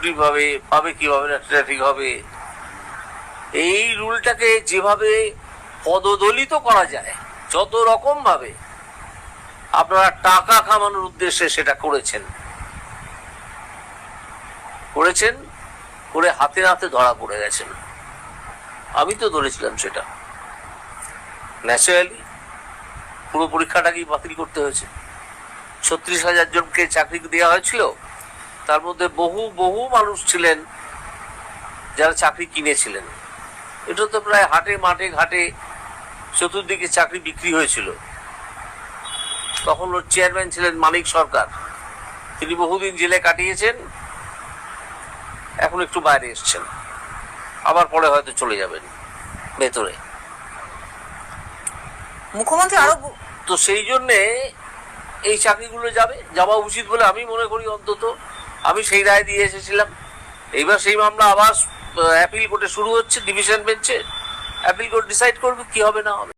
ছুটি পাবে, পাবে কিভাবে না ট্রাফিক হবে। এই রুলটাকে যেভাবে পদদলিত করা যায় যত রকম ভাবে, আপনারা টাকা কামানোর উদ্দেশ্যে সেটা করেছেন করে হাতে হাতে ধরা পড়ে গেছেন। আমি তো ধরেছিলাম সেটা। ন্যাচারালি পুরো পরীক্ষাটাকেই বাতিল করতে হয়েছে। 36,000 জনকে চাকরি দেওয়া হয়েছিল, তার মধ্যে বহু বহু মানুষ ছিলেন যারা চাকরি কিনেছিলেন। এটা তো প্রায় হাটে মাঠে ঘাটে চতুর্দিকে চাকরি বিক্রি হয়েছিল। তখন ওর চেয়ারম্যান ছিলেন মানিক সরকার, তিনি বহুদিন জেলে কাটিয়েছেন, এখন একটু বাইরে এসছেন, আবার পরে হয়তো চলে যাবেন ভেতরে। মুখ্যমন্ত্রী আরো তো সেই জন্যে এই চাকরিগুলো যাওয়া উচিত বলে আমি মনে করি। অন্তত আমি সেই রায় দিয়ে এসেছিলাম। এইবার সেই মামলা আবার অ্যাপিল কোর্টে শুরু হচ্ছে, ডিভিশন বেঞ্চে। অ্যাপিল কোর্ট ডিসাইড করবে কি হবে না হবে।